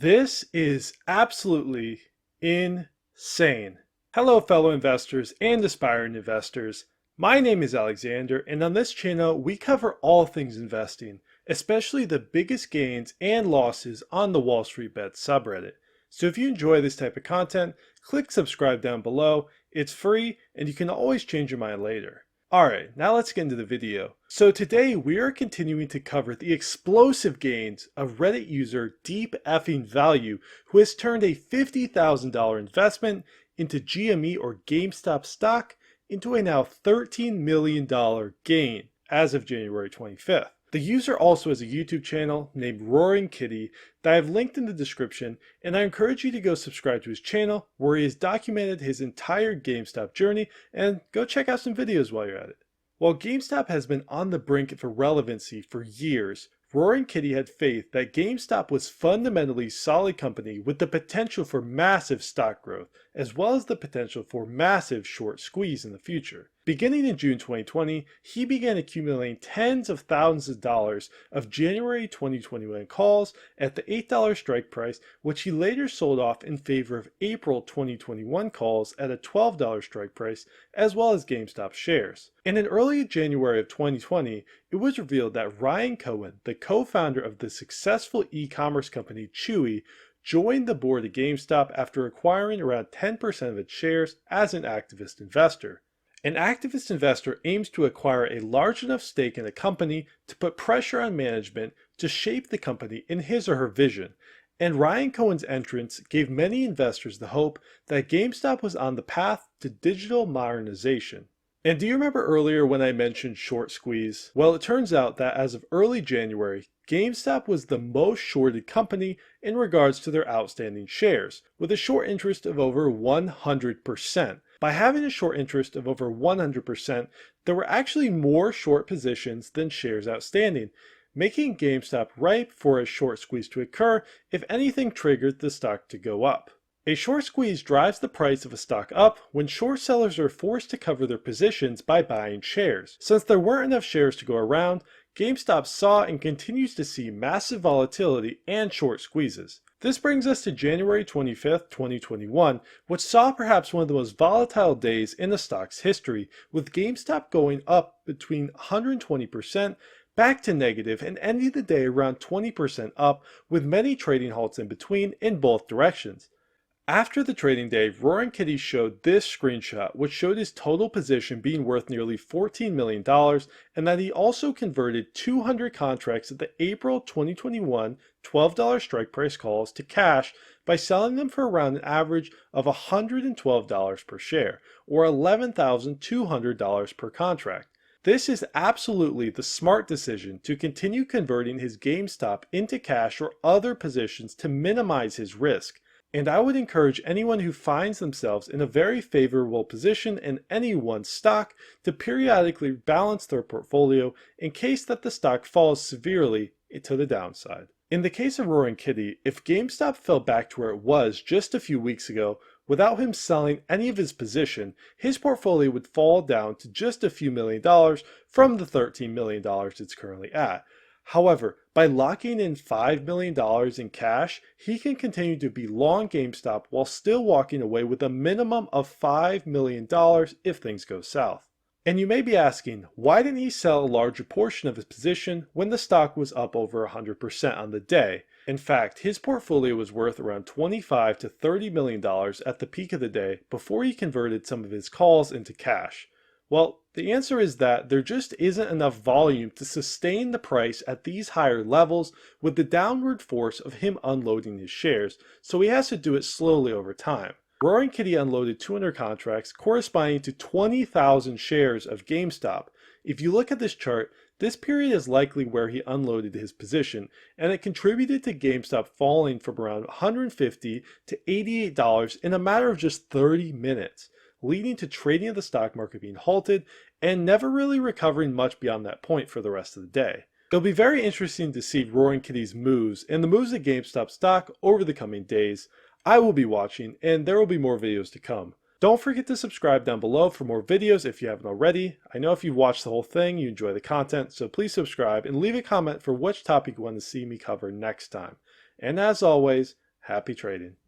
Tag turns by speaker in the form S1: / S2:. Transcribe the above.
S1: This is absolutely insane. Hello, fellow investors and aspiring investors. My name is Alexander, and on this channel, we cover all things investing, especially the biggest gains and losses on the WallStreetBets subreddit. So if you enjoy this type of content, click subscribe down below. It's free, and you can always change your mind later. Alright, now let's get into the video. So today we are continuing to cover the explosive gains of Reddit user Deep Effing Value, who has turned a $50,000 investment into GME or GameStop stock into a now $13 million gain as of January 25th. The user also has a YouTube channel named Roaring Kitty that I have linked in the description, and I encourage you to go subscribe to his channel where he has documented his entire GameStop journey, and go check out some videos while you're at it. While GameStop has been on the brink of irrelevancy for years, Roaring Kitty had faith that GameStop was fundamentally a solid company with the potential for massive stock growth, as well as the potential for massive short squeeze in the future. Beginning in June 2020, he began accumulating tens of thousands of dollars of January 2021 calls at the $8 strike price, which he later sold off in favor of April 2021 calls at a $12 strike price, as well as GameStop shares. And in early January of 2020, it was revealed that Ryan Cohen, the co-founder of the successful e-commerce company Chewy, joined the board of GameStop after acquiring around 10% of its shares as an activist investor. An activist investor aims to acquire a large enough stake in a company to put pressure on management to shape the company in his or her vision, and Ryan Cohen's entrance gave many investors the hope that GameStop was on the path to digital modernization. And do you remember earlier when I mentioned short squeeze? Well, it turns out that as of early January, GameStop was the most shorted company in regards to their outstanding shares, with a short interest of over 100%. By having a short interest of over 100%, there were actually more short positions than shares outstanding, making GameStop ripe for a short squeeze to occur if anything triggered the stock to go up. A short squeeze drives the price of a stock up when short sellers are forced to cover their positions by buying shares. Since there weren't enough shares to go around, GameStop saw and continues to see massive volatility and short squeezes. This brings us to January 25th, 2021, which saw perhaps one of the most volatile days in the stock's history, with GameStop going up between 120% back to negative and ending the day around 20% up, with many trading halts in between in both directions. After the trading day, Roaring Kitty showed this screenshot, which showed his total position being worth nearly $14 million, and that he also converted 200 contracts at the April 2021 $12 strike price calls to cash by selling them for around an average of $112 per share, or $11,200 per contract. This is absolutely the smart decision to continue converting his GameStop into cash or other positions to minimize his risk. And I would encourage anyone who finds themselves in a very favorable position in any one stock to periodically balance their portfolio in case that the stock falls severely to the downside. In the case of Roaring Kitty, if GameStop fell back to where it was just a few weeks ago, without him selling any of his position, his portfolio would fall down to just a few $1,000,000 from the $13 million it's currently at. However, by locking in $5 million in cash, he can continue to be long GameStop while still walking away with a minimum of $5 million if things go south. And you may be asking, why didn't he sell a larger portion of his position when the stock was up over 100% on the day? In fact, his portfolio was worth around $25 to $30 million at the peak of the day before he converted some of his calls into cash. Well, the answer is that there just isn't enough volume to sustain the price at these higher levels with the downward force of him unloading his shares, so he has to do it slowly over time. Roaring Kitty unloaded 200 contracts corresponding to 20,000 shares of GameStop. If you look at this chart, this period is likely where he unloaded his position, and it contributed to GameStop falling from around $150 to $88 in a matter of just 30 minutes. Leading to trading of the stock market being halted and never really recovering much beyond that point for the rest of the day. It'll be very interesting to see Roaring Kitty's moves and the moves of GameStop stock over the coming days. I will be watching, and there will be more videos to come. Don't forget to subscribe down below for more videos if you haven't already. I know if you've watched the whole thing, you enjoy the content, so please subscribe and leave a comment for which topic you want to see me cover next time. And as always, Happy trading.